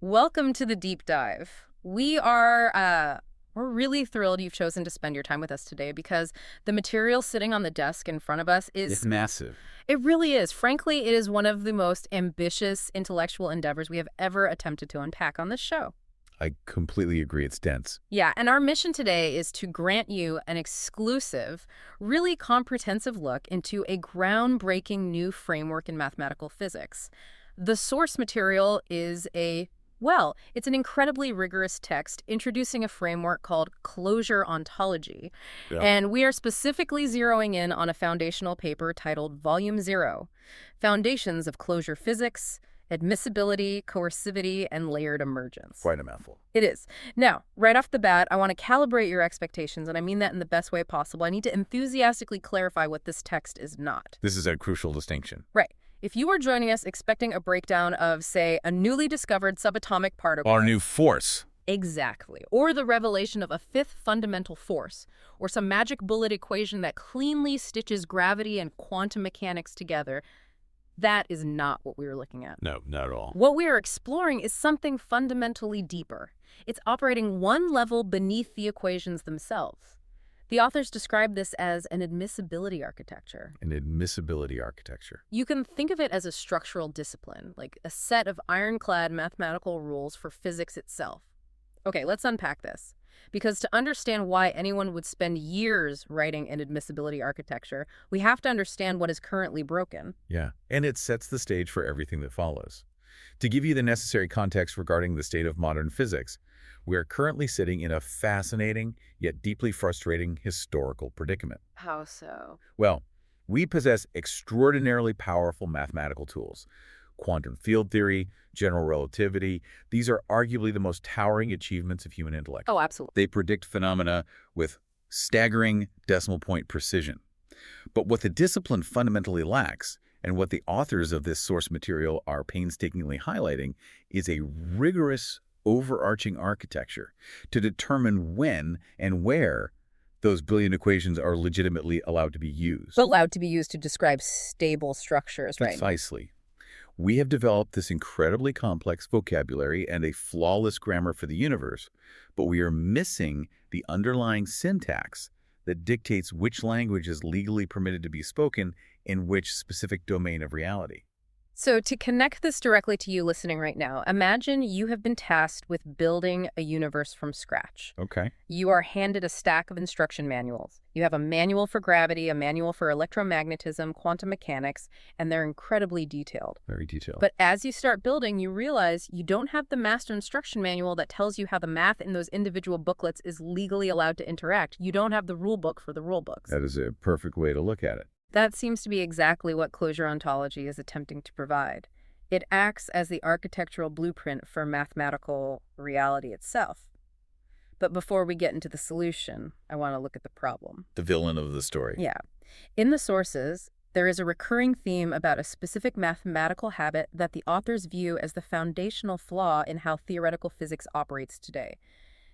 Welcome to the deep dive. We're really thrilled you've chosen to spend your time with us today because the material sitting on the desk in front of us It's massive. it really is. Frankly, it is one of the most ambitious intellectual endeavors we have ever attempted to unpack on this show. I completely agree. It's dense. Yeah, and our mission today is to grant you an exclusive, really comprehensive look into a groundbreaking new framework in mathematical physics. The source material is it's an incredibly rigorous text introducing a framework called closure ontology. Yeah. And we are specifically zeroing in on a foundational paper titled Volume 0, Foundations of Closure Physics, Admissibility, Coercivity, and Layered Emergence. Quite a mouthful. It is. Now, right off the bat, I want to calibrate your expectations, and I mean that in the best way possible. I need to enthusiastically clarify what this text is not. This is a crucial distinction. Right. If you are joining us expecting a breakdown of, say, a newly discovered subatomic particle... Our new force. Exactly. Or the revelation of a fifth fundamental force, or some magic bullet equation that cleanly stitches gravity and quantum mechanics together, that is not what we were looking at. No, not at all. What we are exploring is something fundamentally deeper. It's operating one level beneath the equations themselves. The authors describe this as an admissibility architecture. An admissibility architecture. You can think of it as a structural discipline, like a set of ironclad mathematical rules for physics itself. Okay, let's unpack this. Because to understand why anyone would spend years writing an admissibility architecture, we have to understand what is currently broken. Yeah, and it sets the stage for everything that follows. To give you the necessary context regarding the state of modern physics, we are currently sitting in a fascinating, yet deeply frustrating historical predicament. How so? Well, we possess extraordinarily powerful mathematical tools. Quantum field theory, general relativity, these are arguably the most towering achievements of human intellect. Oh, absolutely. They predict phenomena with staggering decimal point precision. But what the discipline fundamentally lacks, and what the authors of this source material are painstakingly highlighting, is a rigorous, overarching architecture to determine when and where those billion equations are legitimately allowed to be used. Allowed to be used to describe stable structures, right? Precisely. We have developed this incredibly complex vocabulary and a flawless grammar for the universe, but we are missing the underlying syntax that dictates which language is legally permitted to be spoken in which specific domain of reality. So to connect this directly to you listening right now, imagine you have been tasked with building a universe from scratch. Okay. You are handed a stack of instruction manuals. You have a manual for gravity, a manual for electromagnetism, quantum mechanics, and they're incredibly detailed. Very detailed. But as you start building, you realize you don't have the master instruction manual that tells you how the math in those individual booklets is legally allowed to interact. You don't have the rule book for the rule books. That is a perfect way to look at it. That seems to be exactly what closure ontology is attempting to provide. It acts as the architectural blueprint for mathematical reality itself. But before we get into the solution, I want to look at the problem. The villain of the story. Yeah. In the sources, there is a recurring theme about a specific mathematical habit that the authors view as the foundational flaw in how theoretical physics operates today.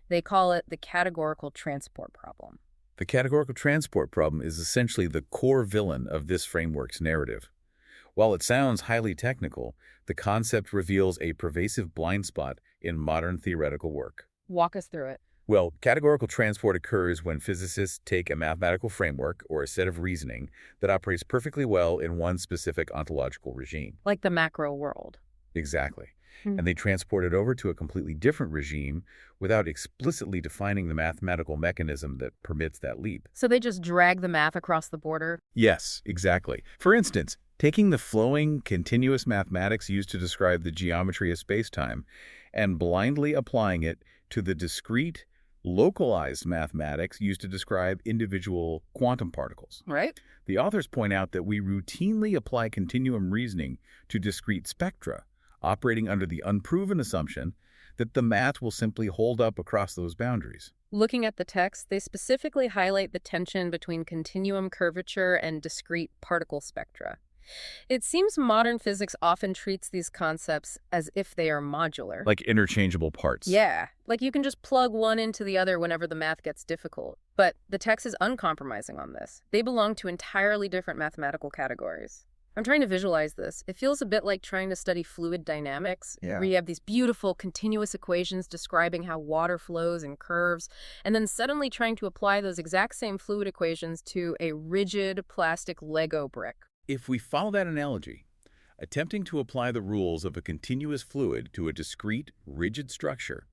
They call it the categorical transport problem. The categorical transport problem is essentially the core villain of this framework's narrative. While it sounds highly technical, the concept reveals a pervasive blind spot in modern theoretical work. Walk us through it. Well, categorical transport occurs when physicists take a mathematical framework or a set of reasoning that operates perfectly well in one specific ontological regime. Like the macro world. Exactly. And they transport it over to a completely different regime without explicitly defining the mathematical mechanism that permits that leap. So they just drag the math across the border? Yes, exactly. For instance, taking the flowing, continuous mathematics used to describe the geometry of spacetime and blindly applying it to the discrete, localized mathematics used to describe individual quantum particles. Right. The authors point out that we routinely apply continuum reasoning to discrete spectra, operating under the unproven assumption that the math will simply hold up across those boundaries. Looking at the text, they specifically highlight the tension between continuum curvature and discrete particle spectra. It seems modern physics often treats these concepts as if they are modular. Like interchangeable parts. Yeah, like you can just plug one into the other whenever the math gets difficult. But the text is uncompromising on this. They belong to entirely different mathematical categories. I'm trying to visualize this. It feels a bit like trying to study fluid dynamics, Yeah. where you have these beautiful continuous equations describing how water flows and curves, and then suddenly trying to apply those exact same fluid equations to a rigid plastic Lego brick. If we follow that analogy, attempting to apply the rules of a continuous fluid to a discrete, rigid structure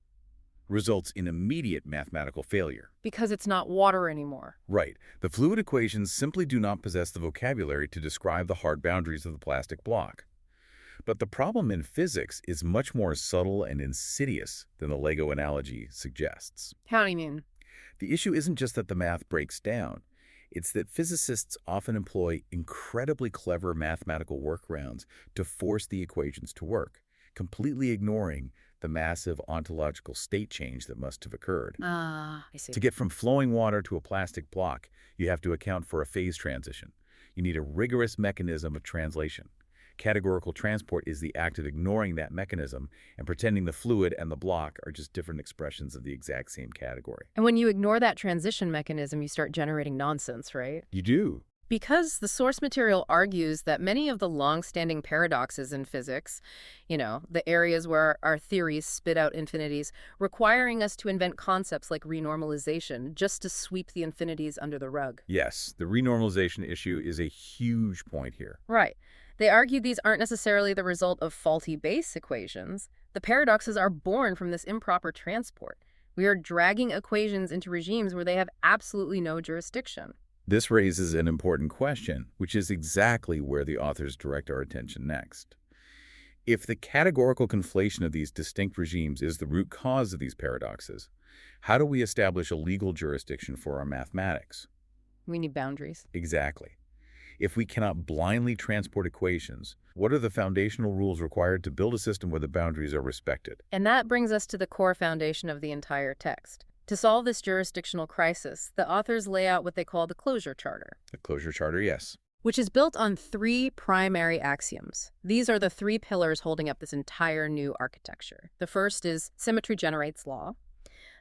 results in immediate mathematical failure. Because it's not water anymore. Right. The fluid equations simply do not possess the vocabulary to describe the hard boundaries of the plastic block. But the problem in physics is much more subtle and insidious than the Lego analogy suggests. How do you mean? The issue isn't just that the math breaks down. It's that physicists often employ incredibly clever mathematical workarounds to force the equations to work, completely ignoring the massive ontological state change that must have occurred. I see. To get from flowing water to a plastic block, you have to account for a phase transition. You need a rigorous mechanism of translation. Categorical transport is the act of ignoring that mechanism and pretending the fluid and the block are just different expressions of the exact same category. And when you ignore that transition mechanism, you start generating nonsense, right? You do. Because the source material argues that many of the long-standing paradoxes in physics, the areas where our theories spit out infinities, requiring us to invent concepts like renormalization just to sweep the infinities under the rug. Yes, the renormalization issue is a huge point here. Right. They argue these aren't necessarily the result of faulty base equations. The paradoxes are born from this improper transport. We are dragging equations into regimes where they have absolutely no jurisdiction. This raises an important question, which is exactly where the authors direct our attention next. If the categorical conflation of these distinct regimes is the root cause of these paradoxes, how do we establish a legal jurisdiction for our mathematics? We need boundaries. Exactly. If we cannot blindly transport equations, what are the foundational rules required to build a system where the boundaries are respected? And that brings us to the core foundation of the entire text. To solve this jurisdictional crisis, the authors lay out what they call the closure charter. The closure charter, yes. Which is built on 3 primary axioms. These are the 3 pillars holding up this entire new architecture. The first is symmetry generates law.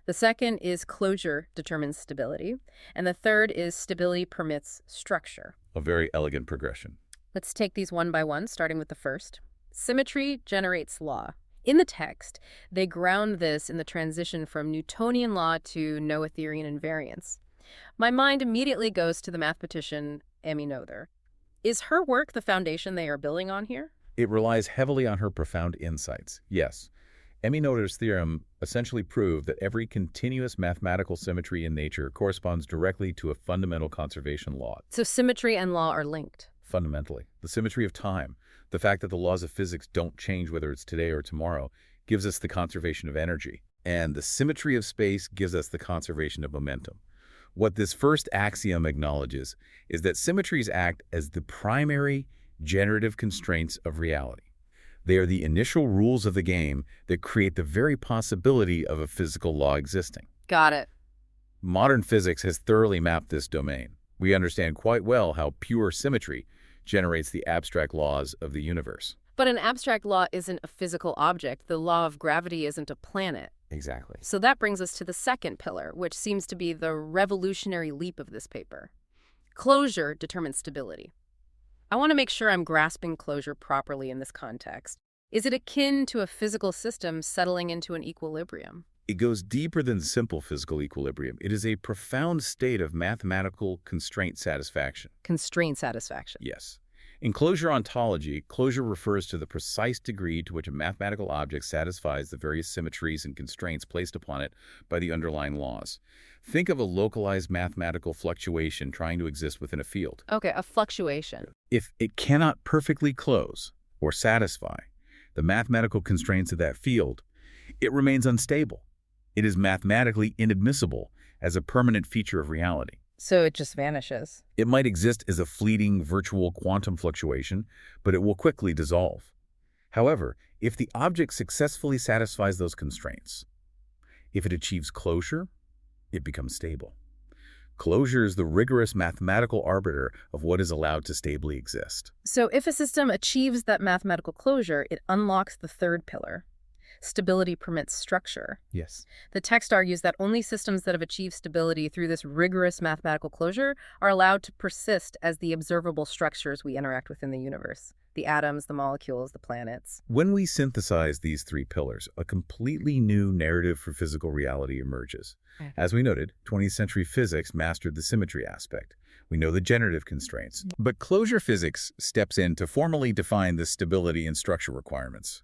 The second is closure determines stability. And the third is stability permits structure. A very elegant progression. Let's take these one by one, starting with the first. Symmetry generates law. In the text, they ground this in the transition from Newtonian law to Noetherian invariance. My mind immediately goes to the mathematician Emmy Noether. Is her work the foundation they are building on here? It relies heavily on her profound insights, yes. Emmy Noether's theorem essentially proved that every continuous mathematical symmetry in nature corresponds directly to a fundamental conservation law. So symmetry and law are linked. Fundamentally. The symmetry of time, the fact that the laws of physics don't change whether it's today or tomorrow, gives us the conservation of energy. And the symmetry of space gives us the conservation of momentum. What this first axiom acknowledges is that symmetries act as the primary generative constraints of reality. They are the initial rules of the game that create the very possibility of a physical law existing. Got it. Modern physics has thoroughly mapped this domain. We understand quite well how pure symmetry generates the abstract laws of the universe. But an abstract law isn't a physical object. The law of gravity isn't a planet. Exactly. So that brings us to the second pillar, which seems to be the revolutionary leap of this paper. Closure determines stability. I want to make sure I'm grasping closure properly in this context. Is it akin to a physical system settling into an equilibrium? It goes deeper than simple physical equilibrium. It is a profound state of mathematical constraint satisfaction. Constraint satisfaction. Yes. In closure ontology, closure refers to the precise degree to which a mathematical object satisfies the various symmetries and constraints placed upon it by the underlying laws. Think of a localized mathematical fluctuation trying to exist within a field. Okay, a fluctuation. If it cannot perfectly close or satisfy the mathematical constraints of that field, it remains unstable. It is mathematically inadmissible as a permanent feature of reality. So it just vanishes. It might exist as a fleeting virtual quantum fluctuation, but it will quickly dissolve. However, if the object successfully satisfies those constraints, if it achieves closure, it becomes stable. Closure is the rigorous mathematical arbiter of what is allowed to stably exist. So if a system achieves that mathematical closure, it unlocks the third pillar. Stability permits structure. Yes. The text argues that only systems that have achieved stability through this rigorous mathematical closure are allowed to persist as the observable structures we interact with in the universe. The atoms, the molecules, the planets. When we synthesize these three pillars, a completely new narrative for physical reality emerges. As we noted, 20th century physics mastered the symmetry aspect. We know the generative constraints. But closure physics steps in to formally define the stability and structure requirements.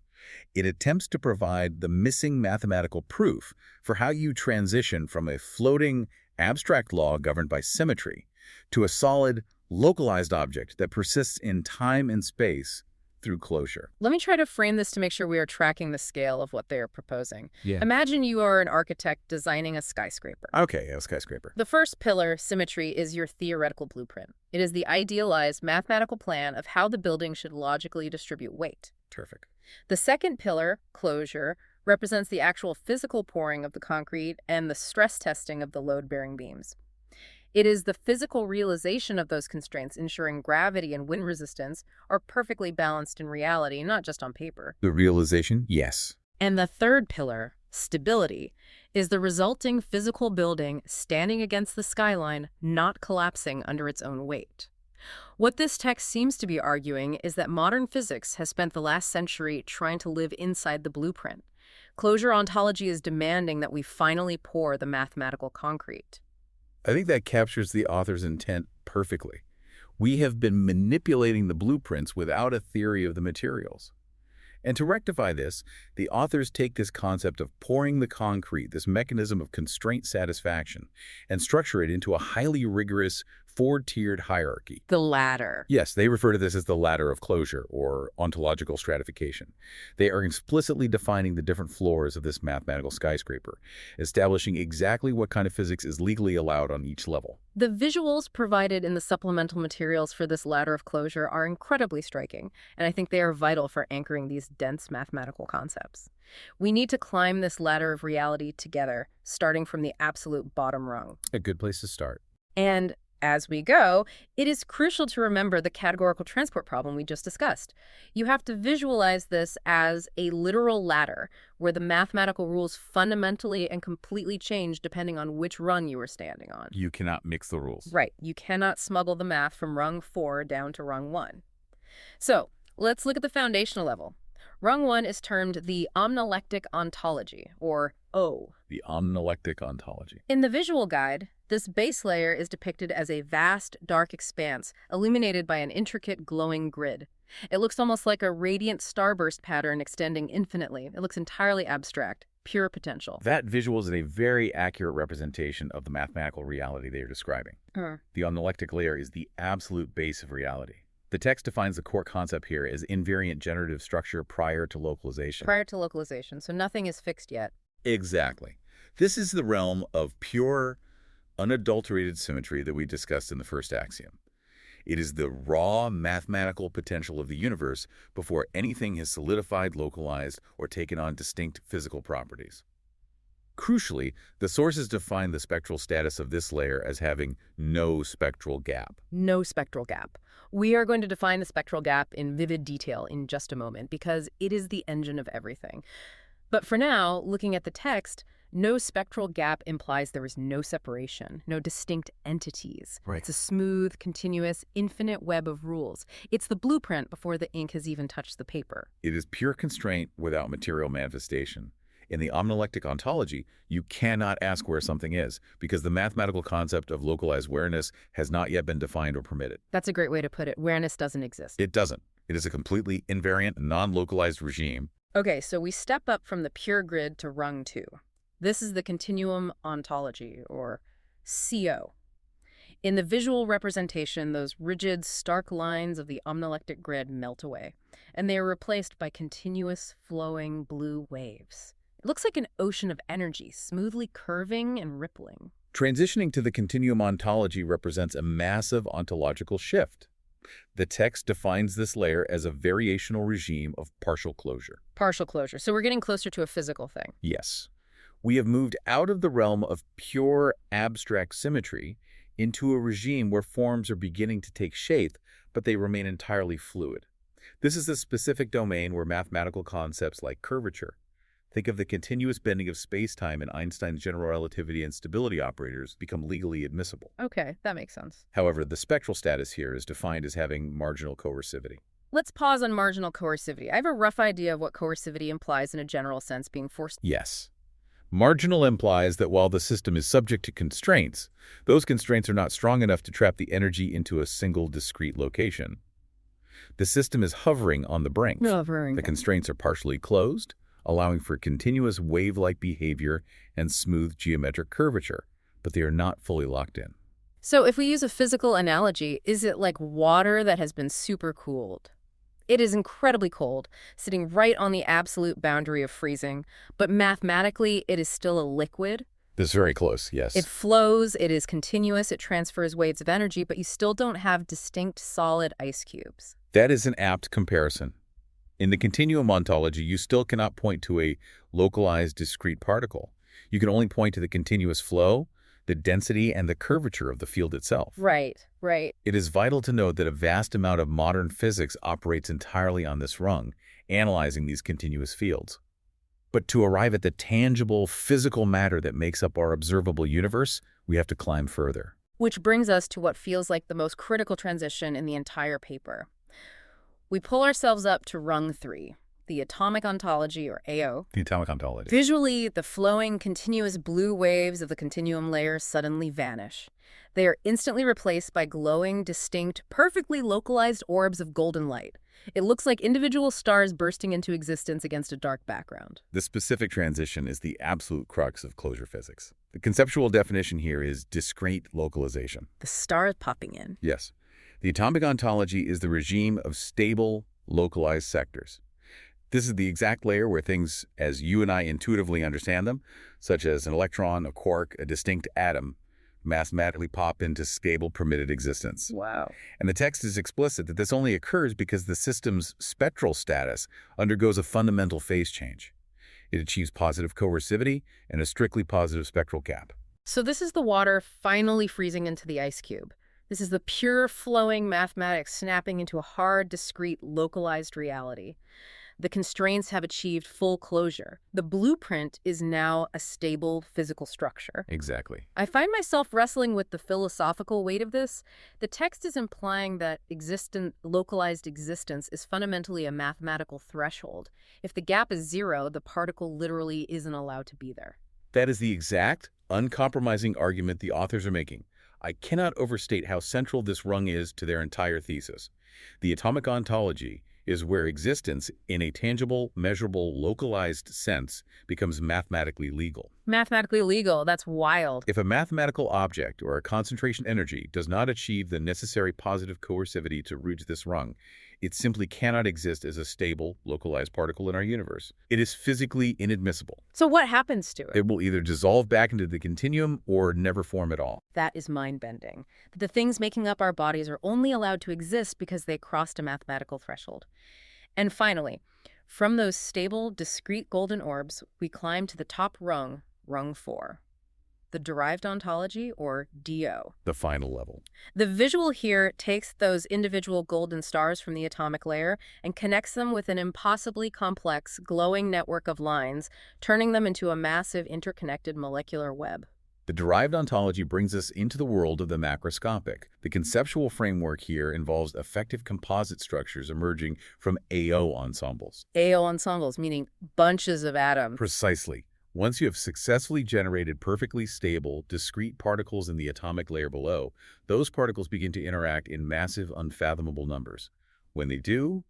It attempts to provide the missing mathematical proof for how you transition from a floating, abstract law governed by symmetry to a solid, localized object that persists in time and space through closure. Let me try to frame this to make sure we are tracking the scale of what they are proposing. Yeah. Imagine you are an architect designing a skyscraper. Okay, a skyscraper. The first pillar, symmetry, is your theoretical blueprint. It is the idealized mathematical plan of how the building should logically distribute weight. Terrific. The second pillar, closure, represents the actual physical pouring of the concrete and the stress testing of the load-bearing beams. It is the physical realization of those constraints, ensuring gravity and wind resistance are perfectly balanced in reality, not just on paper. The realization? Yes. And the third pillar, stability, is the resulting physical building standing against the skyline, not collapsing under its own weight. What this text seems to be arguing is that modern physics has spent the last century trying to live inside the blueprint. Closure ontology is demanding that we finally pour the mathematical concrete. I think that captures the author's intent perfectly. We have been manipulating the blueprints without a theory of the materials. And to rectify this, the authors take this concept of pouring the concrete, this mechanism of constraint satisfaction, and structure it into a highly rigorous, four-tiered hierarchy. The ladder. Yes, they refer to this as the ladder of closure, or ontological stratification. They are explicitly defining the different floors of this mathematical skyscraper, establishing exactly what kind of physics is legally allowed on each level. The visuals provided in the supplemental materials for this ladder of closure are incredibly striking, and I think they are vital for anchoring these dense mathematical concepts. We need to climb this ladder of reality together, starting from the absolute bottom rung. A good place to start. And as we go, it is crucial to remember the categorical transport problem we just discussed. You have to visualize this as a literal ladder where the mathematical rules fundamentally and completely change depending on which rung you are standing on. You cannot mix the rules. Right. You cannot smuggle the math from rung 4 down to rung 1. So let's look at the foundational level. Rung 1 is termed the omnilectic ontology, or O. The omnilectic ontology. In the visual guide, this base layer is depicted as a vast, dark expanse, illuminated by an intricate, glowing grid. It looks almost like a radiant starburst pattern extending infinitely. It looks entirely abstract, pure potential. That visual is a very accurate representation of the mathematical reality they are describing. The omnilectic layer is the absolute base of reality. The text defines the core concept here as invariant generative structure prior to localization. Prior to localization, so nothing is fixed yet. Exactly. This is the realm of pure, unadulterated symmetry that we discussed in the first axiom. It is the raw mathematical potential of the universe before anything has solidified, localized, or taken on distinct physical properties. Crucially, the sources define the spectral status of this layer as having no spectral gap. No spectral gap. We are going to define the spectral gap in vivid detail in just a moment because it is the engine of everything. But for now, looking at the text, no spectral gap implies there is no separation, no distinct entities. Right. It's a smooth, continuous, infinite web of rules. It's the blueprint before the ink has even touched the paper. It is pure constraint without material manifestation. In the omnilectic ontology, you cannot ask where something is because the mathematical concept of localized awareness has not yet been defined or permitted. That's a great way to put it. Awareness doesn't exist. It doesn't. It is a completely invariant, non-localized regime. Okay, so we step up from the pure grid to rung 2. This is the continuum ontology, or CO. In the visual representation, those rigid, stark lines of the omnilectic grid melt away, and they are replaced by continuous, flowing blue waves. It looks like an ocean of energy, smoothly curving and rippling. Transitioning to the continuum ontology represents a massive ontological shift. The text defines this layer as a variational regime of partial closure. Partial closure. So we're getting closer to a physical thing. Yes. We have moved out of the realm of pure abstract symmetry into a regime where forms are beginning to take shape, but they remain entirely fluid. This is a specific domain where mathematical concepts like curvature, Think of the continuous bending of space-time, and Einstein's general relativity and stability operators become legally admissible. Okay, that makes sense. However, the spectral status here is defined as having marginal coercivity. Let's pause on marginal coercivity. I have a rough idea of what coercivity implies in a general sense, being forced. Yes. Marginal implies that while the system is subject to constraints, those constraints are not strong enough to trap the energy into a single discrete location. The system is hovering on the brink. Hovering. The constraints are partially closed, allowing for continuous wave-like behavior and smooth geometric curvature, but they are not fully locked in. So if we use a physical analogy, is it like water that has been supercooled? It is incredibly cold, sitting right on the absolute boundary of freezing, but mathematically it is still a liquid. This is very close, yes. It flows, it is continuous, it transfers waves of energy, but you still don't have distinct solid ice cubes. That is an apt comparison. In the continuum ontology, you still cannot point to a localized discrete particle. You can only point to the continuous flow, the density, and the curvature of the field itself. Right. It is vital to note that a vast amount of modern physics operates entirely on this rung, analyzing these continuous fields. But to arrive at the tangible, physical matter that makes up our observable universe, we have to climb further. Which brings us to what feels like the most critical transition in the entire paper. We pull ourselves up to rung 3, the atomic ontology, or AO. The atomic ontology. Visually, the flowing, continuous blue waves of the continuum layer suddenly vanish. They are instantly replaced by glowing, distinct, perfectly localized orbs of golden light. It looks like individual stars bursting into existence against a dark background. This specific transition is the absolute crux of closure physics. The conceptual definition here is discrete localization. The stars popping in. Yes. The atomic ontology is the regime of stable, localized sectors. This is the exact layer where things, as you and I intuitively understand them, such as an electron, a quark, a distinct atom, mathematically pop into stable, permitted existence. Wow. And the text is explicit that this only occurs because the system's spectral status undergoes a fundamental phase change. It achieves positive coercivity and a strictly positive spectral gap. So this is the water finally freezing into the ice cube. This is the pure flowing mathematics snapping into a hard, discrete, localized reality. The constraints have achieved full closure. The blueprint is now a stable physical structure. Exactly. I find myself wrestling with the philosophical weight of this. The text is implying that localized existence is fundamentally a mathematical threshold. If the gap is 0, the particle literally isn't allowed to be there. That is the exact, uncompromising argument the authors are making. I cannot overstate how central this rung is to their entire thesis. The atomic ontology is where existence, in a tangible, measurable, localized sense, becomes mathematically legal. Mathematically legal, that's wild. If a mathematical object or a concentration energy does not achieve the necessary positive coercivity to reach this rung, it simply cannot exist as a stable, localized particle in our universe. It is physically inadmissible. So what happens to it? It will either dissolve back into the continuum or never form at all. That is mind-bending. The things making up our bodies are only allowed to exist because they crossed a mathematical threshold. And finally, from those stable, discrete golden orbs, we climb to the top rung, rung 4. The derived ontology, or DO. The final level. The visual here takes those individual golden stars from the atomic layer and connects them with an impossibly complex, glowing network of lines, turning them into a massive interconnected molecular web. The derived ontology brings us into the world of the macroscopic. The conceptual framework here involves effective composite structures emerging from AO ensembles. AO ensembles, meaning bunches of atoms. Precisely. Once you have successfully generated perfectly stable, discrete particles in the atomic layer below, those particles begin to interact in massive, unfathomable numbers. When they do,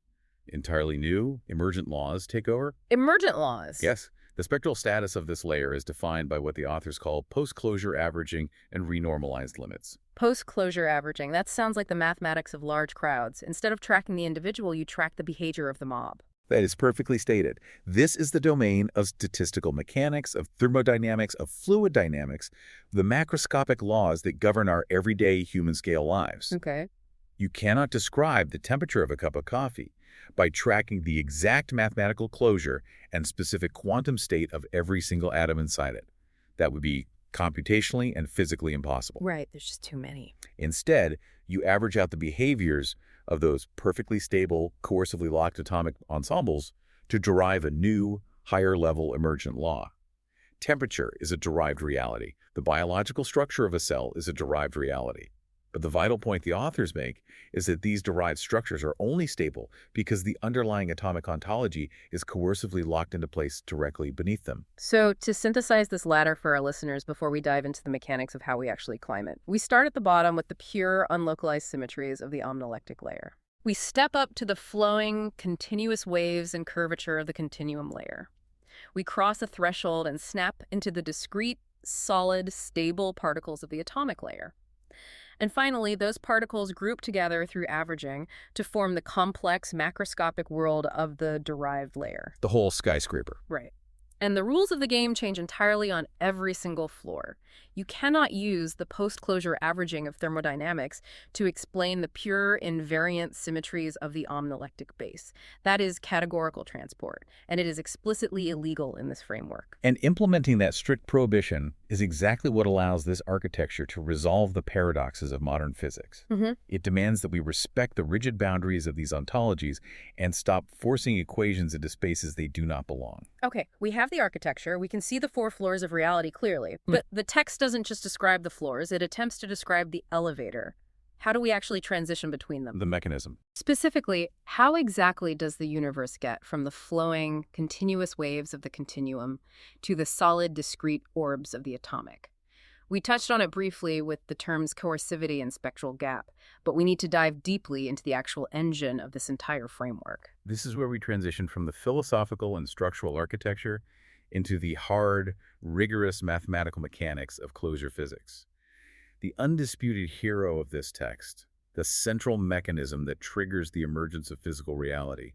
entirely new, emergent laws take over. Emergent laws? Yes. The spectral status of this layer is defined by what the authors call post-closure averaging and renormalized limits. Post-closure averaging, that sounds like the mathematics of large crowds. Instead of tracking the individual, you track the behavior of the mob. That is perfectly stated. This is the domain of statistical mechanics, of thermodynamics, of fluid dynamics, the macroscopic laws that govern our everyday human-scale lives. Okay. You cannot describe the temperature of a cup of coffee by tracking the exact mathematical closure and specific quantum state of every single atom inside it. That would be computationally and physically impossible. Right, there's just too many. Instead, you average out the behaviors of those perfectly stable, coercively locked atomic ensembles to derive a new, higher-level emergent law. Temperature is a derived reality. The biological structure of a cell is a derived reality. But the vital point the authors make is that these derived structures are only stable because the underlying atomic ontology is coercively locked into place directly beneath them. So to synthesize this latter for our listeners before we dive into the mechanics of how we actually climb it, we start at the bottom with the pure, unlocalized symmetries of the omnilectic layer. We step up to the flowing, continuous waves and curvature of the continuum layer. We cross a threshold and snap into the discrete, solid, stable particles of the atomic layer. And finally, those particles group together through averaging to form the complex macroscopic world of the derived layer. The whole skyscraper. Right. And the rules of the game change entirely on every single floor. You cannot use the post-closure averaging of thermodynamics to explain the pure invariant symmetries of the omnilectic base. That is categorical transport, and it is explicitly illegal in this framework. And implementing that strict prohibition is exactly what allows this architecture to resolve the paradoxes of modern physics. It demands that we respect the rigid boundaries of these ontologies and stop forcing equations into spaces they do not belong. Okay, we have the architecture. We can see the four floors of reality clearly. But the text doesn't just describe the floors. It attempts to describe the elevator. How do we actually transition between them? The mechanism. Specifically, how exactly does the universe get from the flowing, continuous waves of the continuum to the solid, discrete orbs of the atomic? We touched on it briefly with the terms coercivity and spectral gap, but we need to dive deeply into the actual engine of this entire framework. This is where we transition from the philosophical and structural architecture into the hard, rigorous mathematical mechanics of closure physics. The undisputed hero of this text, the central mechanism that triggers the emergence of physical reality,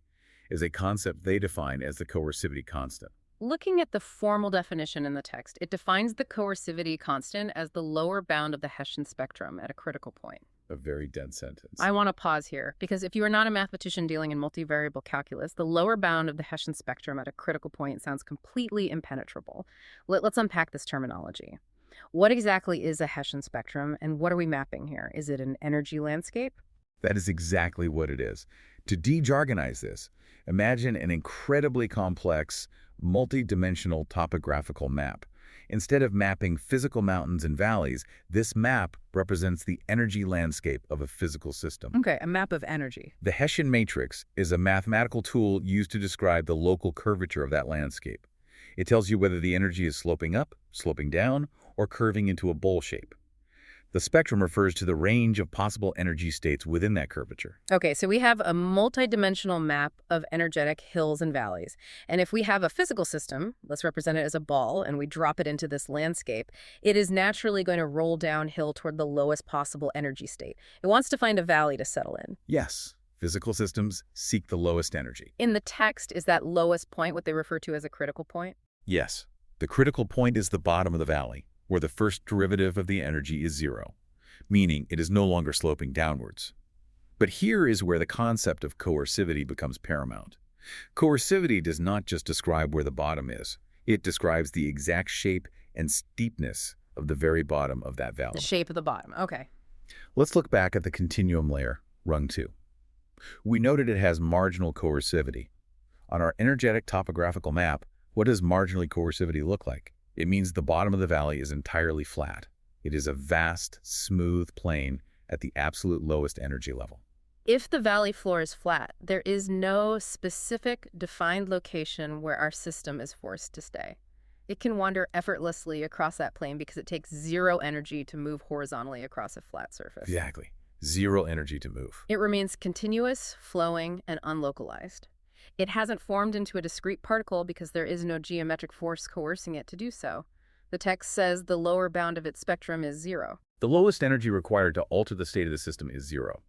is a concept they define as the coercivity constant. Looking at the formal definition in the text, it defines the coercivity constant as the lower bound of the Hessian spectrum at a critical point. A very dense sentence. I want to pause here, because if you are not a mathematician dealing in multivariable calculus, the lower bound of the Hessian spectrum at a critical point sounds completely impenetrable. Let's unpack this terminology. What exactly is a Hessian spectrum, and what are we mapping here? Is it an energy landscape? That is exactly what it is. To de-jargonize this, imagine an incredibly complex, multi-dimensional topographical map. Instead of mapping physical mountains and valleys, this map represents the energy landscape of a physical system. Okay, a map of energy. The Hessian matrix is a mathematical tool used to describe the local curvature of that landscape. It tells you whether the energy is sloping up, sloping down, or curving into a bowl shape. The spectrum refers to the range of possible energy states within that curvature. Okay, so we have a multidimensional map of energetic hills and valleys. And if we have a physical system, let's represent it as a ball, and we drop it into this landscape, it is naturally going to roll downhill toward the lowest possible energy state. It wants to find a valley to settle in. Yes, physical systems seek the lowest energy. In the text, is that lowest point what they refer to as a critical point? Yes, the critical point is the bottom of the valley, where the first derivative of the energy is zero, meaning it is no longer sloping downwards. But here is where the concept of coercivity becomes paramount. Coercivity does not just describe where the bottom is. It describes the exact shape and steepness of the very bottom of that valley. The shape of the bottom, okay. Let's look back at the continuum layer, rung 2. We noted it has marginal coercivity. On our energetic topographical map, what does marginally coercivity look like? It means the bottom of the valley is entirely flat. It is a vast, smooth plane at the absolute lowest energy level. If the valley floor is flat, there is no specific defined location where our system is forced to stay. It can wander effortlessly across that plane because it takes zero energy to move horizontally across a flat surface. Exactly. Zero energy to move. It remains continuous, flowing, and unlocalized. It hasn't formed into a discrete particle because there is no geometric force coercing it to do so. The text says the lower bound of its spectrum is zero. The lowest energy required to alter the state of the system is zero.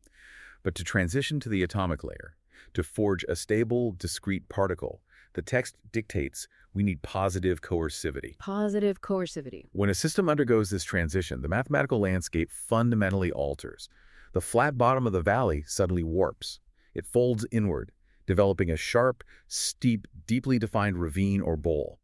But to transition to the atomic layer, to forge a stable, discrete particle, the text dictates we need positive coercivity. Positive coercivity. When a system undergoes this transition, the mathematical landscape fundamentally alters. The flat bottom of the valley suddenly warps. It folds inward, developing a sharp, steep, deeply defined ravine or bowl.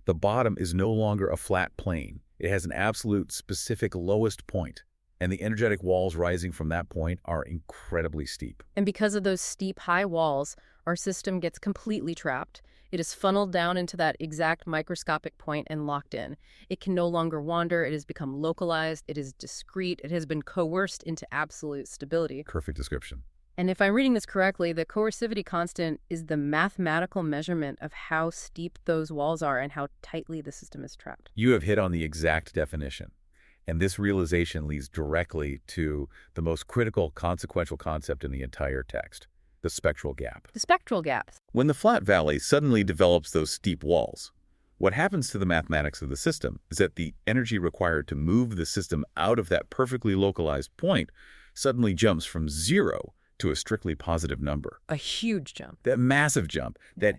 The bottom is no longer a flat plane. It has an absolute, specific lowest point. And the energetic walls rising from that point are incredibly steep. And because of those steep, high walls, our system gets completely trapped. It is funneled down into that exact microscopic point and locked in. It can no longer wander. It has become localized. It is discrete. It has been coerced into absolute stability. Perfect description. And if I'm reading this correctly, the coercivity constant is the mathematical measurement of how steep those walls are and how tightly the system is trapped. You have hit on the exact definition. And this realization leads directly to the most critical, consequential concept in the entire text, the spectral gap. The spectral gaps. When the flat valley suddenly develops those steep walls, what happens to the mathematics of the system is that the energy required to move the system out of that perfectly localized point suddenly jumps from 0 to a strictly positive number. A huge jump. That massive jump, that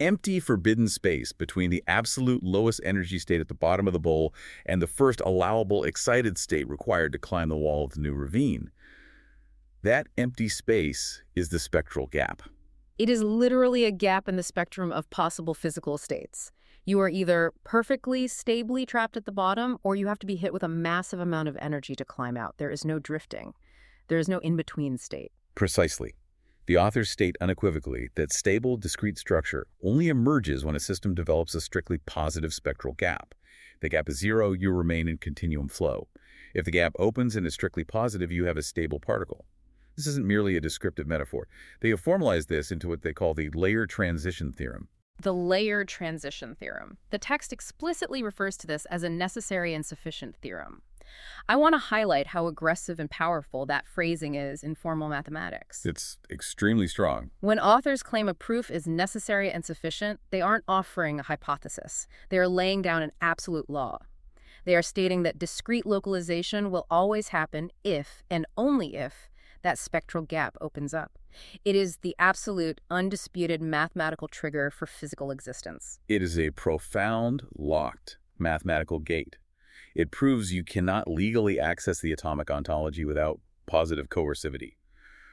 empty forbidden space between the absolute lowest energy state at the bottom of the bowl and the first allowable excited state required to climb the wall of the new ravine. That empty space is the spectral gap. It is literally a gap in the spectrum of possible physical states. You are either perfectly stably trapped at the bottom, or you have to be hit with a massive amount of energy to climb out. There is no drifting. There is no in-between state. Precisely. The authors state unequivocally that stable, discrete structure only emerges when a system develops a strictly positive spectral gap. If the gap is 0, you remain in continuum flow. If the gap opens and is strictly positive, you have a stable particle. This isn't merely a descriptive metaphor. They have formalized this into what they call the layer transition theorem. The layer transition theorem. The text explicitly refers to this as a necessary and sufficient theorem. I want to highlight how aggressive and powerful that phrasing is in formal mathematics. It's extremely strong. When authors claim a proof is necessary and sufficient, they aren't offering a hypothesis. They are laying down an absolute law. They are stating that discrete localization will always happen if, and only if, that spectral gap opens up. It is the absolute, undisputed mathematical trigger for physical existence. It is a profound, locked mathematical gate. It proves you cannot legally access the atomic ontology without positive coercivity.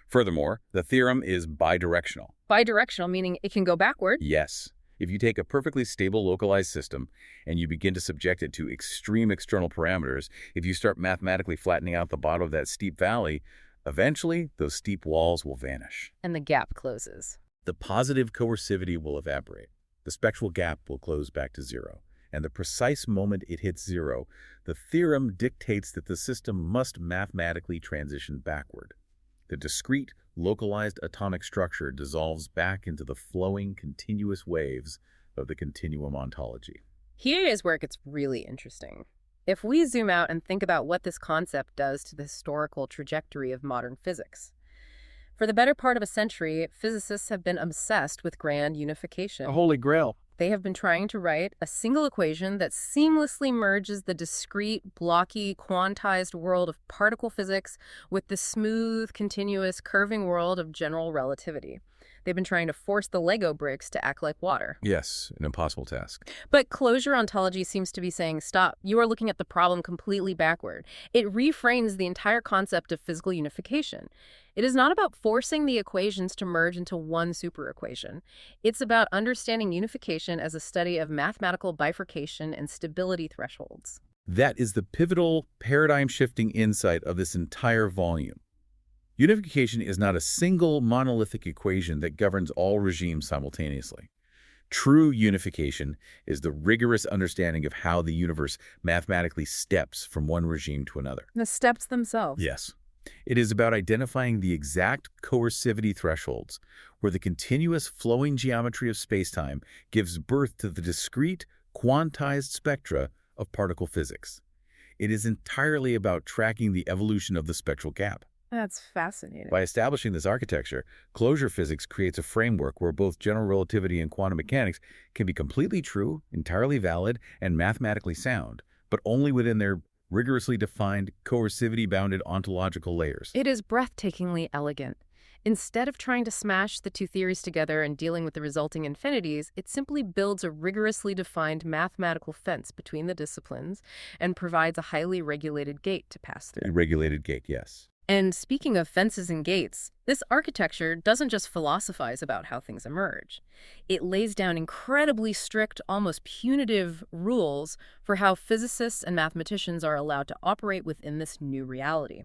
Furthermore, the theorem is bidirectional. Bidirectional meaning it can go backward? Yes. If you take a perfectly stable localized system and you begin to subject it to extreme external parameters, if you start mathematically flattening out the bottom of that steep valley, eventually those steep walls will vanish. And the gap closes. The positive coercivity will evaporate. The spectral gap will close back to 0. And the precise moment it hits 0, the theorem dictates that the system must mathematically transition backward. The discrete, localized atomic structure dissolves back into the flowing, continuous waves of the continuum ontology. Here is where it gets really interesting. If we zoom out and think about what this concept does to the historical trajectory of modern physics. For the better part of a century, physicists have been obsessed with grand unification. A holy grail. They have been trying to write a single equation that seamlessly merges the discrete, blocky, quantized world of particle physics with the smooth, continuous, curving world of general relativity. They've been trying to force the Lego bricks to act like water. Yes, an impossible task. But closure ontology seems to be saying, stop, you are looking at the problem completely backward. It reframes the entire concept of physical unification. It is not about forcing the equations to merge into one superequation. It's about understanding unification as a study of mathematical bifurcation and stability thresholds. That is the pivotal, paradigm-shifting insight of this entire volume. Unification is not a single monolithic equation that governs all regimes simultaneously. True unification is the rigorous understanding of how the universe mathematically steps from one regime to another. The steps themselves. Yes. It is about identifying the exact coercivity thresholds where the continuous flowing geometry of spacetime gives birth to the discrete, quantized spectra of particle physics. It is entirely about tracking the evolution of the spectral gap. That's fascinating. By establishing this architecture, closure physics creates a framework where both general relativity and quantum mechanics can be completely true, entirely valid, and mathematically sound, but only within their rigorously defined, coercivity-bounded ontological layers. It is breathtakingly elegant. Instead of trying to smash the two theories together and dealing with the resulting infinities, it simply builds a rigorously defined mathematical fence between the disciplines and provides a highly regulated gate to pass through. A regulated gate, yes. And speaking of fences and gates, this architecture doesn't just philosophize about how things emerge. It lays down incredibly strict, almost punitive rules for how physicists and mathematicians are allowed to operate within this new reality.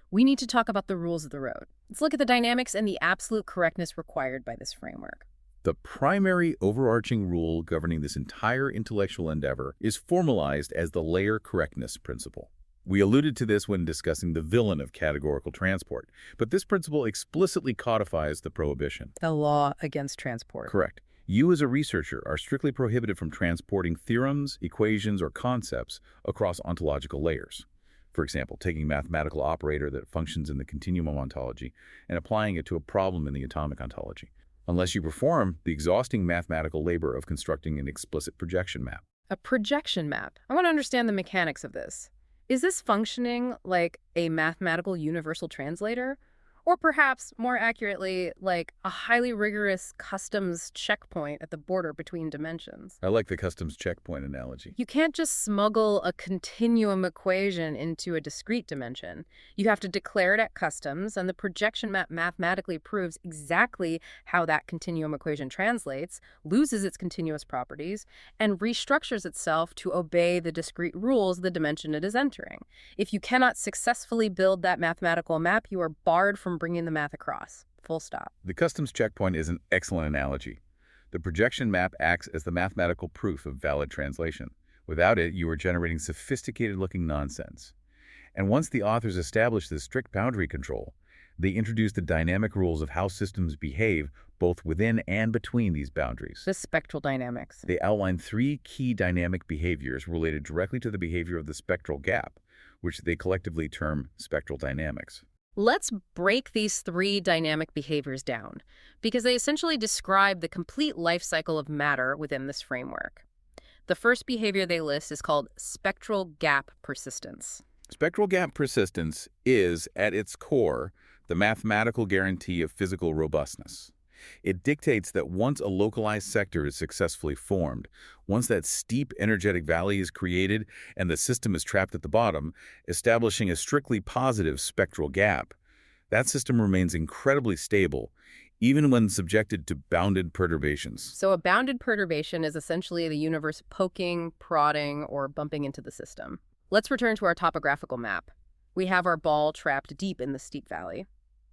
We need to talk about the rules of the road. Let's look at the dynamics and the absolute correctness required by this framework. The primary overarching rule governing this entire intellectual endeavor is formalized as the layer correctness principle. We alluded to this when discussing the villain of categorical transport, but this principle explicitly codifies the prohibition. The law against transport. Correct. You as a researcher are strictly prohibited from transporting theorems, equations, or concepts across ontological layers. For example, taking a mathematical operator that functions in the continuum of ontology and applying it to a problem in the atomic ontology, unless you perform the exhausting mathematical labor of constructing an explicit projection map. A projection map. I want to understand the mechanics of this. Is this functioning like a mathematical universal translator? Or perhaps, more accurately, like a highly rigorous customs checkpoint at the border between dimensions? I like the customs checkpoint analogy. You can't just smuggle a continuum equation into a discrete dimension. You have to declare it at customs, and the projection map mathematically proves exactly how that continuum equation translates, loses its continuous properties, and restructures itself to obey the discrete rules of the dimension it is entering. If you cannot successfully build that mathematical map, you are barred from bringing the math across. Full stop. The customs checkpoint is an excellent analogy. The projection map acts as the mathematical proof of valid translation. Without it, you are generating sophisticated-looking nonsense. And once the authors establish this strict boundary control, they introduce the dynamic rules of how systems behave both within and between these boundaries. The spectral dynamics. They outline 3 key dynamic behaviors related directly to the behavior of the spectral gap, which they collectively term spectral dynamics. Let's break these 3 dynamic behaviors down, because they essentially describe the complete life cycle of matter within this framework. The first behavior they list is called spectral gap persistence. Spectral gap persistence is, at its core, the mathematical guarantee of physical robustness. It dictates that once a localized sector is successfully formed, once that steep energetic valley is created and the system is trapped at the bottom, establishing a strictly positive spectral gap, that system remains incredibly stable, even when subjected to bounded perturbations. So a bounded perturbation is essentially the universe poking, prodding, or bumping into the system. Let's return to our topographical map. We have our ball trapped deep in the steep valley.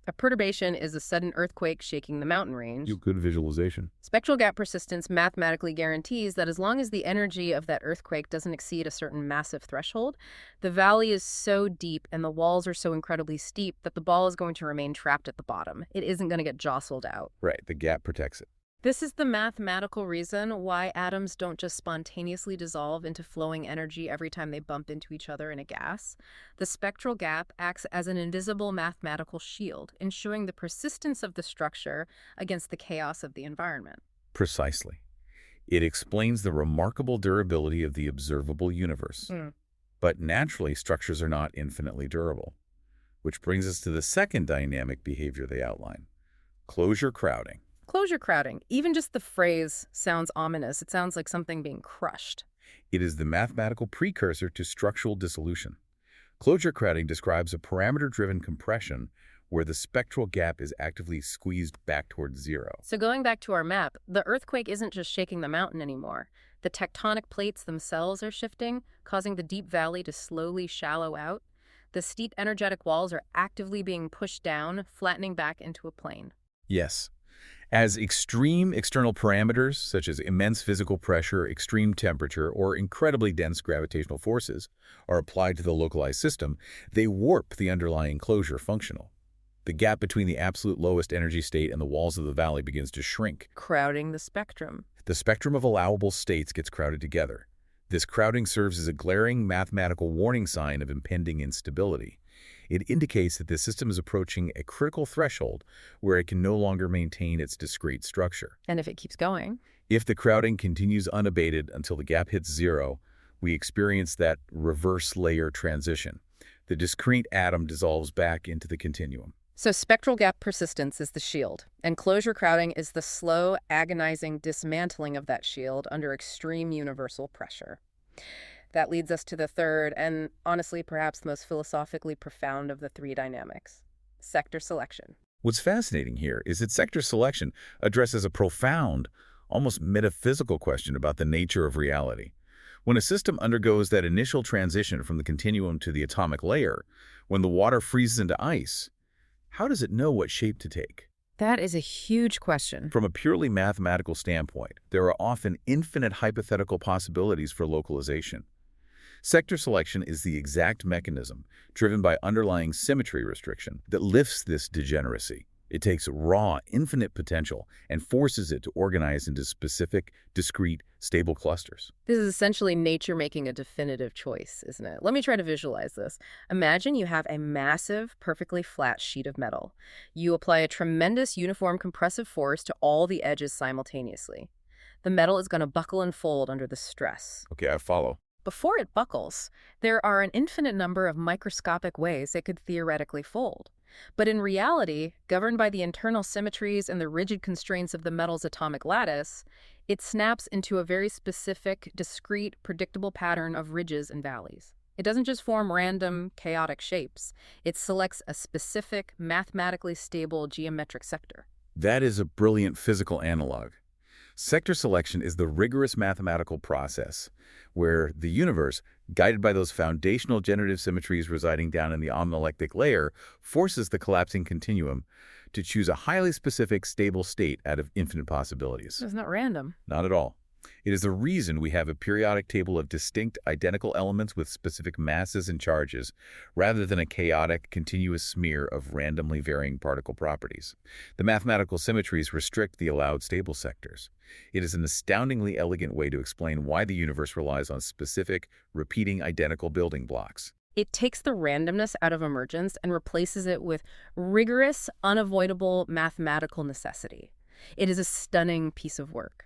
A perturbation is a sudden earthquake shaking the mountain range. Good visualization. Spectral gap persistence mathematically guarantees that as long as the energy of that earthquake doesn't exceed a certain massive threshold, the valley is so deep and the walls are so incredibly steep that the ball is going to remain trapped at the bottom. It isn't going to get jostled out. Right, the gap protects it. This is the mathematical reason why atoms don't just spontaneously dissolve into flowing energy every time they bump into each other in a gas. The spectral gap acts as an invisible mathematical shield, ensuring the persistence of the structure against the chaos of the environment. Precisely. It explains the remarkable durability of the observable universe. But naturally, structures are not infinitely durable. Which brings us to the second dynamic behavior they outline, closure crowding. Closure crowding. Even just the phrase sounds ominous. It sounds like something being crushed. It is the mathematical precursor to structural dissolution. Closure crowding describes a parameter-driven compression where the spectral gap is actively squeezed back towards zero. So going back to our map, the earthquake isn't just shaking the mountain anymore. The tectonic plates themselves are shifting, causing the deep valley to slowly shallow out. The steep energetic walls are actively being pushed down, flattening back into a plane. Yes. As extreme external parameters, such as immense physical pressure, extreme temperature, or incredibly dense gravitational forces, are applied to the localized system, they warp the underlying closure functional. The gap between the absolute lowest energy state and the walls of the valley begins to shrink. Crowding the spectrum. The spectrum of allowable states gets crowded together. This crowding serves as a glaring mathematical warning sign of impending instability. It indicates that the system is approaching a critical threshold where it can no longer maintain its discrete structure. And if it keeps going? If the crowding continues unabated until the gap hits zero, we experience that reverse layer transition. The discrete atom dissolves back into the continuum. So spectral gap persistence is the shield, and closure crowding is the slow, agonizing dismantling of that shield under extreme universal pressure. That leads us to the third, and honestly, perhaps the most philosophically profound of the three dynamics: sector selection. What's fascinating here is that sector selection addresses a profound, almost metaphysical question about the nature of reality. When a system undergoes that initial transition from the continuum to the atomic layer, when the water freezes into ice, how does it know what shape to take? That is a huge question. From a purely mathematical standpoint, there are often infinite hypothetical possibilities for localization. Sector selection is the exact mechanism, driven by underlying symmetry restriction, that lifts this degeneracy. It takes raw, infinite potential and forces it to organize into specific, discrete, stable clusters. This is essentially nature making a definitive choice, isn't it? Let me try to visualize this. Imagine you have a massive, perfectly flat sheet of metal. You apply a tremendous uniform compressive force to all the edges simultaneously. The metal is going to buckle and fold under the stress. Okay, I follow. Before it buckles, there are an infinite number of microscopic ways it could theoretically fold. But in reality, governed by the internal symmetries and the rigid constraints of the metal's atomic lattice, it snaps into a very specific, discrete, predictable pattern of ridges and valleys. It doesn't just form random, chaotic shapes. It selects a specific, mathematically stable geometric sector. That is a brilliant physical analog. Sector selection is the rigorous mathematical process where the universe, guided by those foundational generative symmetries residing down in the omnilectic layer, forces the collapsing continuum to choose a highly specific, stable state out of infinite possibilities. It's not random. Not at all. It is the reason we have a periodic table of distinct, identical elements with specific masses and charges, rather than a chaotic, continuous smear of randomly varying particle properties. The mathematical symmetries restrict the allowed stable sectors. It is an astoundingly elegant way to explain why the universe relies on specific, repeating, identical building blocks. It takes the randomness out of emergence and replaces it with rigorous, unavoidable mathematical necessity. It is a stunning piece of work.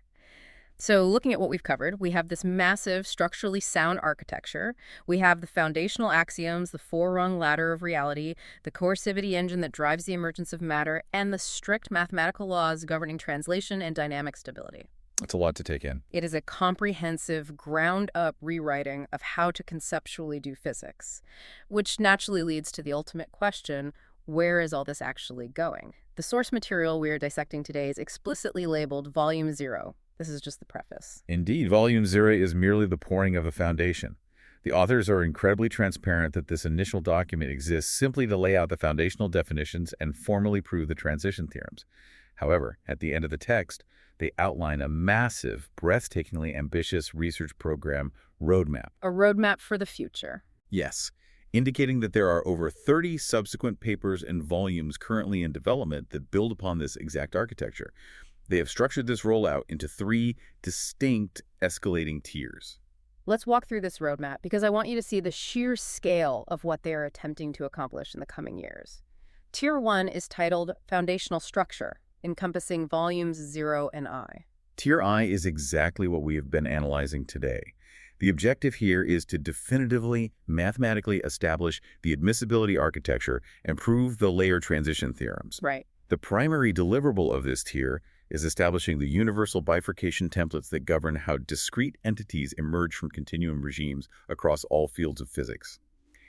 So looking at what we've covered, we have this massive, structurally sound architecture. We have the foundational axioms, the four-rung ladder of reality, the coercivity engine that drives the emergence of matter, and the strict mathematical laws governing translation and dynamic stability. That's a lot to take in. It is a comprehensive, ground-up rewriting of how to conceptually do physics, which naturally leads to the ultimate question: where is all this actually going? The source material we are dissecting today is explicitly labeled Volume 0. This is just the preface. Indeed, Volume 0 is merely the pouring of a foundation. The authors are incredibly transparent that this initial document exists simply to lay out the foundational definitions and formally prove the transition theorems. However, at the end of the text, they outline a massive, breathtakingly ambitious research program roadmap. A roadmap for the future. Yes, indicating that there are over 30 subsequent papers and volumes currently in development that build upon this exact architecture. They have structured this rollout into 3 distinct escalating tiers. Let's walk through this roadmap because I want you to see the sheer scale of what they are attempting to accomplish in the coming years. Tier 1 is titled Foundational Structure, encompassing volumes 0 and I. Tier I is exactly what we have been analyzing today. The objective here is to definitively, mathematically establish the admissibility architecture and prove the layer transition theorems. Right. The primary deliverable of this tier is establishing the universal bifurcation templates that govern how discrete entities emerge from continuum regimes across all fields of physics.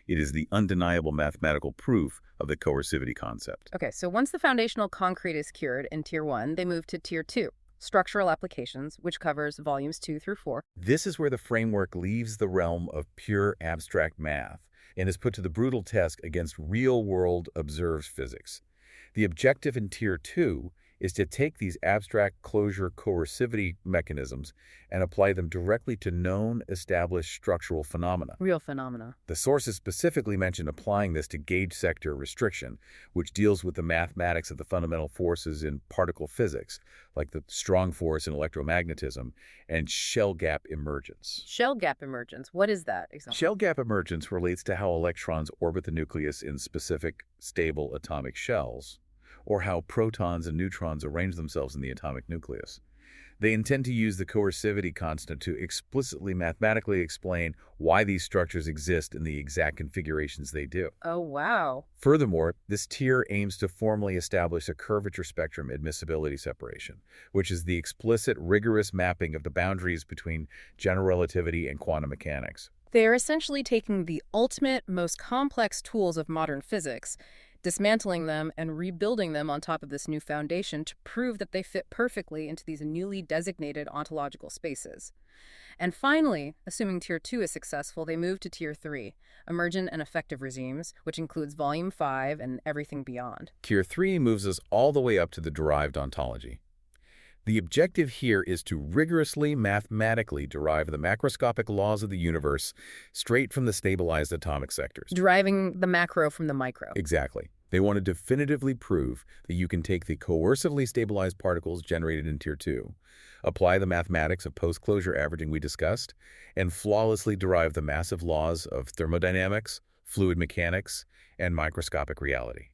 It is the undeniable mathematical proof of the coercivity concept. Okay, so once the foundational concrete is cured in Tier 1, they move to Tier 2, structural applications, which covers volumes 2 through 4. This is where the framework leaves the realm of pure abstract math and is put to the brutal test against real-world observed physics. The objective in Tier 2 is to take these abstract closure coercivity mechanisms and apply them directly to known, established structural phenomena. Real phenomena. The sources specifically mention applying this to gauge sector restriction, which deals with the mathematics of the fundamental forces in particle physics, like the strong force in electromagnetism, and shell gap emergence. Shell gap emergence. What is that exactly? Shell gap emergence relates to how electrons orbit the nucleus in specific, stable atomic shells, or how protons and neutrons arrange themselves in the atomic nucleus. They intend to use the coercivity constant to explicitly mathematically explain why these structures exist in the exact configurations they do. Oh, wow. Furthermore, this tier aims to formally establish a curvature spectrum admissibility separation, which is the explicit, rigorous mapping of the boundaries between general relativity and quantum mechanics. They're essentially taking the ultimate, most complex tools of modern physics, dismantling them and rebuilding them on top of this new foundation to prove that they fit perfectly into these newly designated ontological spaces. And finally, assuming Tier 2 is successful, they move to Tier 3, emergent and effective regimes, which includes Volume 5 and everything beyond. Tier 3 moves us all the way up to the derived ontology. The objective here is to rigorously mathematically derive the macroscopic laws of the universe straight from the stabilized atomic sectors. Deriving the macro from the micro. Exactly. They want to definitively prove that you can take the coercively stabilized particles generated in Tier 2, apply the mathematics of post-closure averaging we discussed, and flawlessly derive the massive laws of thermodynamics, fluid mechanics, and microscopic reality.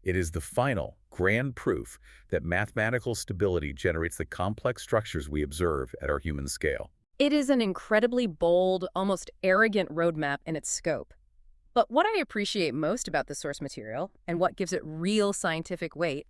It is the final, grand proof that mathematical stability generates the complex structures we observe at our human scale. It is an incredibly bold, almost arrogant roadmap in its scope. But what I appreciate most about the source material, and what gives it real scientific weight,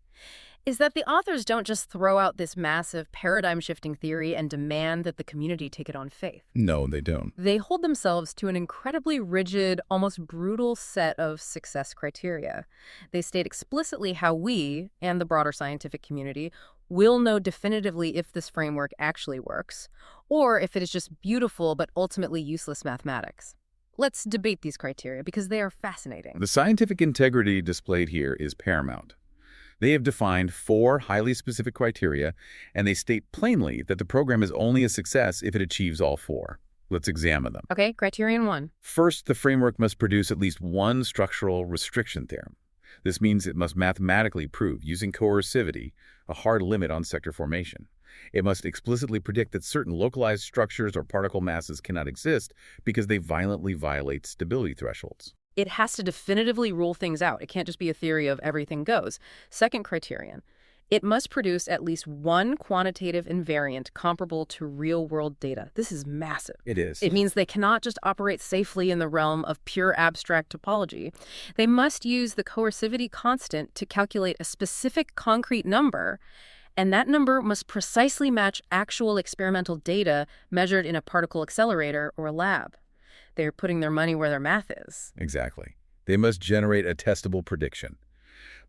is that the authors don't just throw out this massive paradigm-shifting theory and demand that the community take it on faith. No, they don't. They hold themselves to an incredibly rigid, almost brutal set of success criteria. They state explicitly how we, and the broader scientific community, will know definitively if this framework actually works, or if it is just beautiful but ultimately useless mathematics. Let's debate these criteria because they are fascinating. The scientific integrity displayed here is paramount. They have defined 4 highly specific criteria, and they state plainly that the program is only a success if it achieves all 4. Let's examine them. Okay, criterion 1. First, the framework must produce at least one structural restriction theorem. This means it must mathematically prove, using coercivity, a hard limit on sector formation. It must explicitly predict that certain localized structures or particle masses cannot exist because they violently violate stability thresholds. It has to definitively rule things out. It can't just be a theory of everything goes. Second criterion, it must produce at least one quantitative invariant comparable to real-world data. This is massive. It is. It means they cannot just operate safely in the realm of pure abstract topology. They must use the coercivity constant to calculate a specific concrete number, and that number must precisely match actual experimental data measured in a particle accelerator or a lab. They're putting their money where their math is. Exactly. They must generate a testable prediction.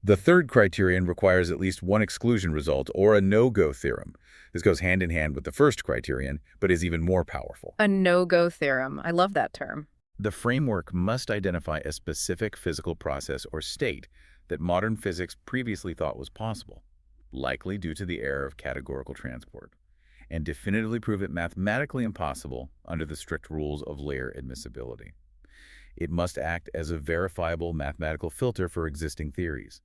The third criterion requires at least one exclusion result or a no-go theorem. This goes hand in hand with the first criterion, but is even more powerful. A no-go theorem. I love that term. The framework must identify a specific physical process or state that modern physics previously thought was possible, likely due to the error of categorical transport, and definitively prove it mathematically impossible under the strict rules of layer admissibility. It must act as a verifiable mathematical filter for existing theories.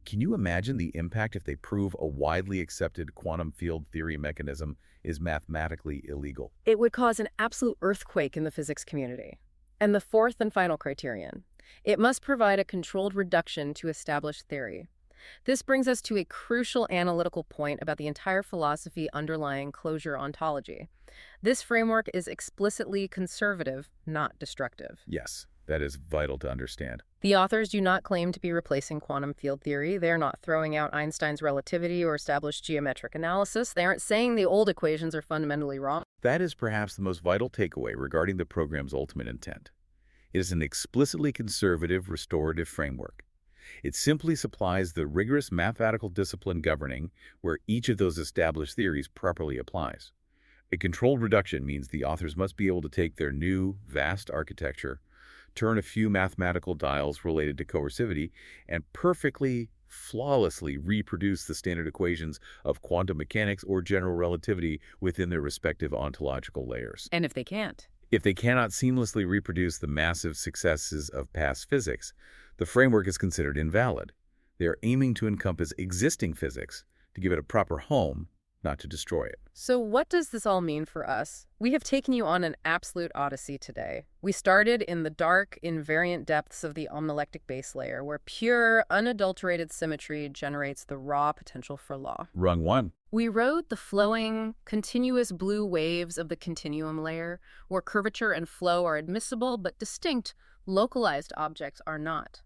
Can you imagine the impact if they prove a widely accepted quantum field theory mechanism is mathematically illegal? It would cause an absolute earthquake in the physics community. And the fourth and final criterion, it must provide a controlled reduction to established theory. This brings us to a crucial analytical point about the entire philosophy underlying closure ontology. This framework is explicitly conservative, not destructive. Yes, that is vital to understand. The authors do not claim to be replacing quantum field theory. They're not throwing out Einstein's relativity or established geometric analysis. They aren't saying the old equations are fundamentally wrong. That is perhaps the most vital takeaway regarding the program's ultimate intent. It is an explicitly conservative restorative framework. It simply supplies the rigorous mathematical discipline governing where each of those established theories properly applies. A controlled reduction means the authors must be able to take their new, vast architecture, turn a few mathematical dials related to coercivity, and perfectly, flawlessly reproduce the standard equations of quantum mechanics or general relativity within their respective ontological layers. And if they can't? If they cannot seamlessly reproduce the massive successes of past physics, the framework is considered invalid. They are aiming to encompass existing physics, to give it a proper home, not to destroy it. So what does this all mean for us? We have taken you on an absolute odyssey today. We started in the dark, invariant depths of the omnilectic base layer, where pure, unadulterated symmetry generates the raw potential for law. Rung 1. We rode the flowing, continuous blue waves of the continuum layer, where curvature and flow are admissible but distinct, localized objects are not.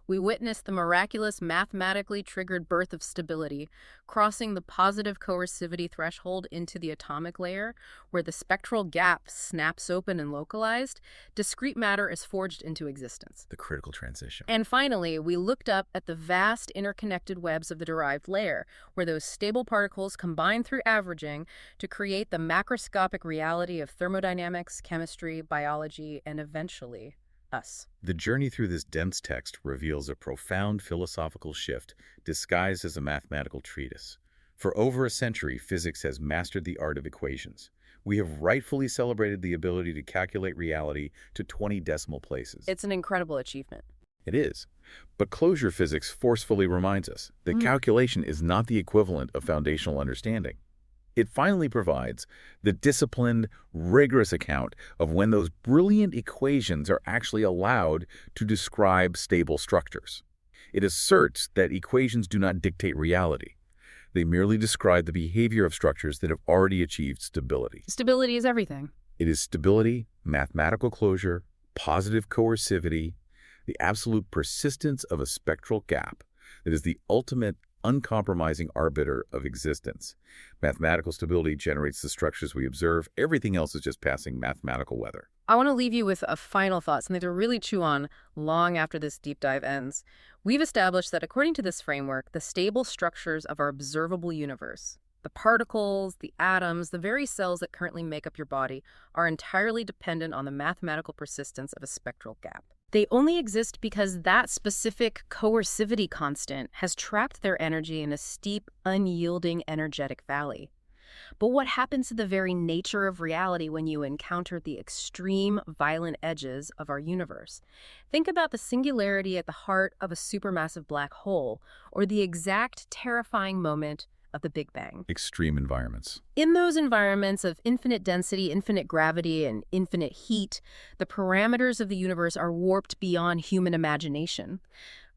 We witness the miraculous mathematically triggered birth of stability, crossing the positive coercivity threshold into the atomic layer, where the spectral gap snaps open and localized, discrete matter is forged into existence. The critical transition. And finally, we looked up at the vast interconnected webs of the derived layer, where those stable particles combine through averaging to create the macroscopic reality of thermodynamics, chemistry, biology, and eventually, us. The journey through this dense text reveals a profound philosophical shift disguised as a mathematical treatise. For over a century, physics has mastered the art of equations. We have rightfully celebrated the ability to calculate reality to 20 decimal places. It's an incredible achievement. It is. But closure physics forcefully reminds us that calculation is not the equivalent of foundational understanding. It finally provides the disciplined, rigorous account of when those brilliant equations are actually allowed to describe stable structures. It asserts that equations do not dictate reality. They merely describe the behavior of structures that have already achieved stability. Stability is everything. It is stability, mathematical closure, positive coercivity, the absolute persistence of a spectral gap that is the ultimate uncompromising arbiter of existence. Mathematical stability generates the structures we observe. Everything else is just passing mathematical weather. I want to leave you with a final thought, something to really chew on long after this deep dive ends. We've established that according to this framework, the stable structures of our observable universe, the particles, the atoms, the very cells that currently make up your body, are entirely dependent on the mathematical persistence of a spectral gap. They only exist because that specific coercivity constant has trapped their energy in a steep, unyielding energetic valley. But what happens to the very nature of reality when you encounter the extreme, violent edges of our universe? Think about the singularity at the heart of a supermassive black hole, or the exact terrifying moment of the Big Bang. Extreme environments. In those environments of infinite density, infinite gravity, and infinite heat, the parameters of the universe are warped beyond human imagination.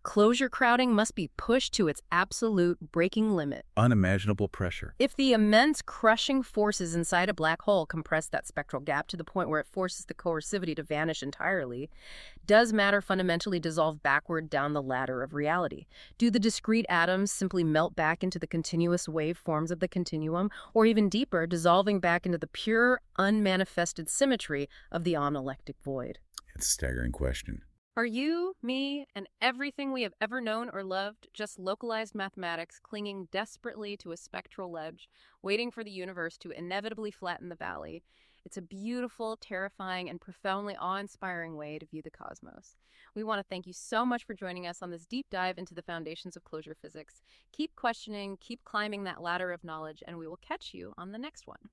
Closure crowding must be pushed to its absolute breaking limit. Unimaginable pressure. If the immense crushing forces inside a black hole compress that spectral gap to the point where it forces the coercivity to vanish entirely, does matter fundamentally dissolve backward down the ladder of reality? Do the discrete atoms simply melt back into the continuous wave forms of the continuum, or even deeper, dissolving back into the pure, unmanifested symmetry of the omnilectic void? It's a staggering question. Are you, me, and everything we have ever known or loved just localized mathematics clinging desperately to a spectral ledge, waiting for the universe to inevitably flatten the valley? It's a beautiful, terrifying, and profoundly awe-inspiring way to view the cosmos. We want to thank you so much for joining us on this deep dive into the foundations of closure physics. Keep questioning, keep climbing that ladder of knowledge, and we will catch you on the next one.